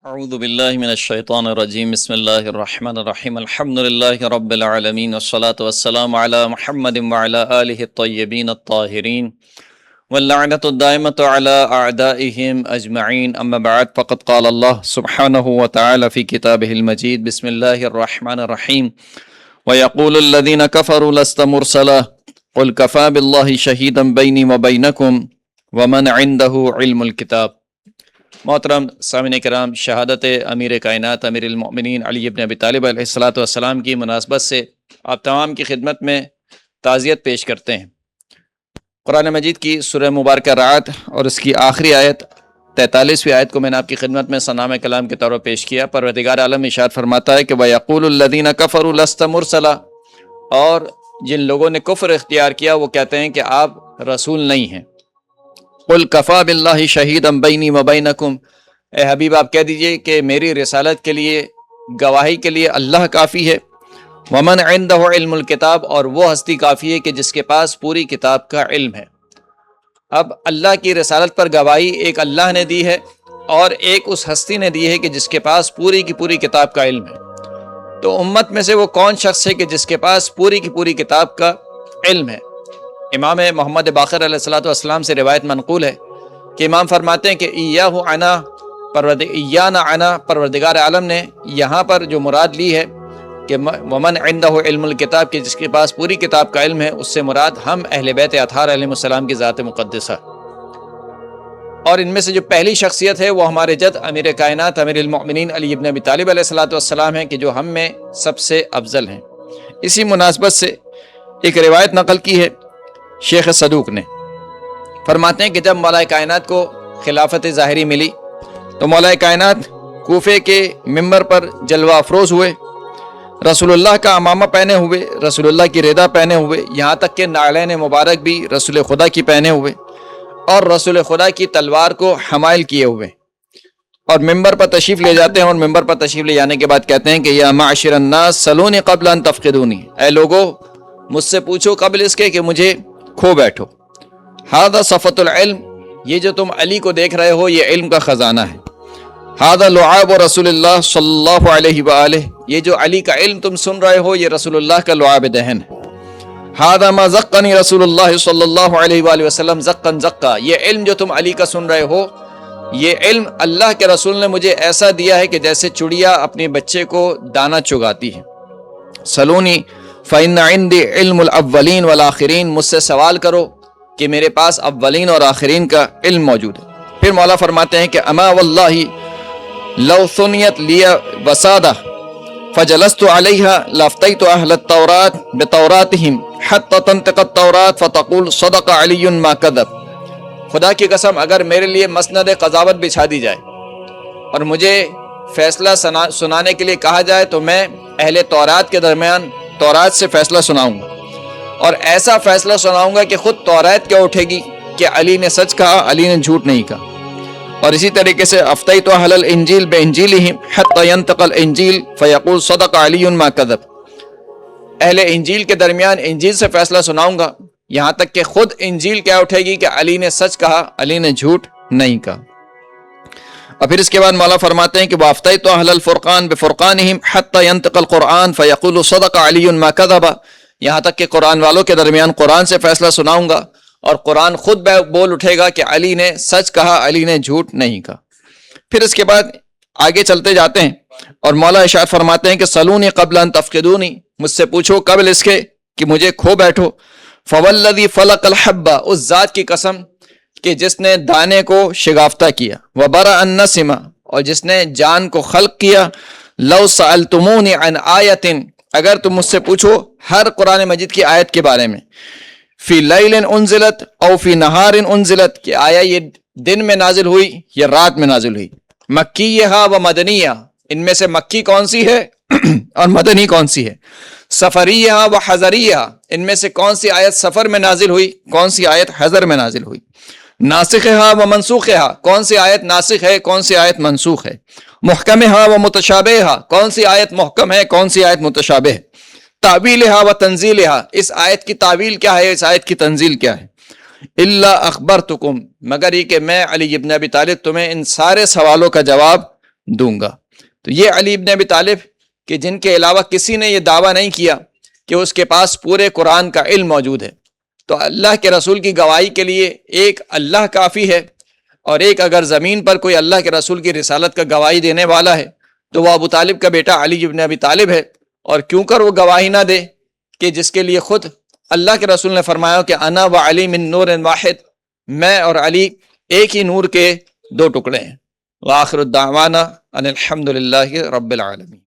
اعوذ باللہ من الشیطان الرجیم بسم اللہ الرحمن الرحیم الحمد للہ رب العالمین والصلاة والسلام علی محمد وعلی آلہ الطیبین الطاہرین واللعنۃ الدائمۃ علی اعدائہم اجمعین اما بعد فقد قال اللہ سبحانہ وتعالی فی کتابہ المجید بسم اللہ الرحمن الرحیم ویقول الذین کفروا لست مرسلا قل کفی باللہ شہیدا بینی وبینکم ومن عندہ علم الکتاب۔ محترم سامعین کرام، شہادت امیر کائنات امیر المؤمنین علی ابن ابی طالب علیہ الصلاۃ والسلام کی مناسبت سے آپ تمام کی خدمت میں تعزیت پیش کرتے ہیں۔ قرآن مجید کی سورہ مبارکہ رعد اور اس کی آخری آیت 43ویں آیت کو میں نے آپ کی خدمت میں ثناء کلام کے طور پر پیش کیا۔ پروردگار عالم ارشاد فرماتا ہے کہ وَيَقُولُ الَّذِينَ كَفَرُوا لَسْتَ مُرْسَلًا، اور جن لوگوں نے کفر اختیار کیا وہ کہتے ہیں کہ آپ رسول نہیں ہیں۔ قُلْ كَفَى بِاللَّهِ شَهِيدًا بَيْنِي وَبَيْنَكُمْ، اے حبیب آپ کہہ دیجئے کہ میری رسالت کے لیے گواہی کے لیے اللہ کافی ہے۔ وَمَنْ عِنْدَهُ عِلْمُ الْكِتَابِ، اور وہ ہستی کافی ہے کہ جس کے پاس پوری کتاب کا علم ہے۔ اب اللہ کی رسالت پر گواہی ایک اللہ نے دی ہے اور ایک اس ہستی نے دی ہے کہ جس کے پاس پوری کی پوری کتاب کا علم ہے۔ تو امت میں سے وہ کون شخص ہے کہ جس کے پاس پوری کی پوری کتاب کا علم ہے؟ امام محمد باقر علیہ الصلوۃ والسلام سے روایت منقول ہے کہ امام فرماتے ہیں کہ ایانا عنا، پروردگار عالم نے یہاں پر جو مراد لی ہے کہ ومن عندہ علم الکتاب، کہ جس کے پاس پوری کتاب کا علم ہے، اس سے مراد ہم اہل بیت اطہار علیہ السلام کی ذات مقدسہ، اور ان میں سے جو پہلی شخصیت ہے وہ ہمارے جد امیر کائنات امیر المؤمنین علی ابن ابی طالب علیہ الصلوۃ والسلام ہیں، کہ جو ہم میں سب سے افضل ہیں۔ اسی مناسبت سے ایک روایت نقل کی ہے شیخ صدوق نے، فرماتے ہیں کہ جب مولا کائنات کو خلافت ظاہری ملی تو مولا کائنات کوفے کے ممبر پر جلوہ افروز ہوئے، رسول اللہ کا عمامہ پہنے ہوئے، رسول اللہ کی ردا پہنے ہوئے، یہاں تک کہ نعلین مبارک بھی رسول خدا کی پہنے ہوئے، اور رسول خدا کی تلوار کو حمائل کیے ہوئے، اور ممبر پر تشریف لے جاتے ہیں، اور ممبر پر تشریف لے جانے کے بعد کہتے ہیں کہ یا معاشر الناس سلونی قبل ان تفقدونی، اے لوگو مجھ سے پوچھو قبل اس کے کہ مجھے کھو بیٹھو۔ ہذا صفۃ العلم، یہ جو تم علی کو دیکھ رہے ہو یہ علم کا خزانہ ہے۔ ہذا لعاب رسول اللہ صلی اللہ علیہ وآلہ، یہ جو علی کا علم تم سن رہے ہو یہ رسول اللہ کا لعاب دہن ہے۔ ہذا ما زقنی رسول اللہ صلی اللہ علیہ وآلہ وسلم زقن زقا، یہ علم جو تم علی کا سن رہے ہو یہ علم اللہ کے رسول نے مجھے ایسا دیا ہے کہ جیسے چڑیا اپنے بچے کو دانہ چگاتی ہے۔ سلونی فإن عندي علم الاولین والآخرین، مجھ سے سوال کرو کہ میرے پاس اولین اور آخرین کا علم موجود ہے۔ پھر مولا فرماتے ہیں کہ اما واللہ لو ثنیت لی وسادہ فجلست علیہا لافتیت اہل التوراۃ بتوراتہم حتی تنطق التوراۃ فتقول صدق علی ما کذب، خدا کی قسم اگر میرے لیے مسند قضاوت بچھا دی جائے اور مجھے فیصلہ سنانے کے لیے کہا جائے تو میں اہل تورات کے درمیان تورات سے فیصلہ سناؤں گا، اور ایسا فیصلہ سناؤں گا کہ خود تورات کیا اٹھے گی کہ علی نے سچ کہا، علی نے جھوٹ نہیں کہا۔ اور اسی طریقے سے افتیت اہل الانجیل بانجیلہم حتی ینطق الانجیل فیقول صدق علی ما کذب، اہل انجیل کے درمیان انجیل سے فیصلہ سناؤں گا یہاں تک کہ خود انجیل کیا اٹھے گی کہ علی نے سچ کہا، علی نے جھوٹ نہیں کہا۔ اور پھر اس کے بعد مولا فرماتے ہیں کہ وَأَفْتَيْتُ أَهْلَ الْفُرْقَانِ بِفُرْقَانِهِمْ حَتَّى يَنْطِقَ الْقُرْآنُ فَيَقُولُ صَدَقَ عَلِيٌّ مَا كَذَبَ، یہاں تک کہ قرآن والوں کے درمیان قرآن سے فیصلہ سناؤں گا اور قرآن خود بول اٹھے گا کہ علی نے سچ کہا، علی نے جھوٹ نہیں کہا۔ پھر اس کے بعد آگے چلتے جاتے ہیں اور مولا ارشاد فرماتے ہیں کہ سلونی قبل ان تفقدونی، مجھ سے پوچھو قبل اس کے کہ مجھے کھو بیٹھو۔ فوالذی فلق الحب، اس ذات کی قسم کہ جس نے دانے کو شگافتہ کیا، وبرأ النسمہ، اور جس نے جان کو خلق کیا، لو سألتمونی عن آیت، اگر تم مجھ سے پوچھو ہر قرآن مجید کی آیت کے بارے میں، فی لیل انزلت او فی نہار انزلت، کہ آیا یہ دن میں نازل ہوئی یا رات میں نازل ہوئی، مکیہا و مدنیہ، ان میں سے مکی کون سی ہے اور مدنی کون سی ہے، سفریہ و حضریہ، ان میں سے کون سی آیت سفر میں نازل ہوئی، کون سی آیت حضر میں نازل ہوئی، ناسخہا و منسوخہا، کون سی آیت ناسخ ہے کون سی آیت منسوخ ہے، محکمہا و متشابہہا، کون سی آیت محکم ہے کون سی آیت متشابہ ہے، تعویلہا و تنزیلہا، اس آیت کی تعویل کیا ہے، اس آیت کی تنزیل کیا ہے، الا اخبرتکم، مگر یہ کہ میں علی ابن ابی طالب تمہیں ان سارے سوالوں کا جواب دوں گا۔ تو یہ علی ابن ابی طالب کہ جن کے علاوہ کسی نے یہ دعویٰ نہیں کیا کہ اس کے پاس پورے قرآن کا علم موجود ہے، تو اللہ کے رسول کی گواہی کے لیے ایک اللہ کافی ہے، اور ایک اگر زمین پر کوئی اللہ کے رسول کی رسالت کا گواہی دینے والا ہے تو وہ ابو طالب کا بیٹا علی ابن ابی طالب ہے۔ اور کیوں کر وہ گواہی نہ دے کہ جس کے لیے خود اللہ کے رسول نے فرمایا کہ انا و علی من نور واحد، میں اور علی ایک ہی نور کے دو ٹکڑے ہیں۔ وآخر الدعوانا ان الحمد للہ رب العالمین۔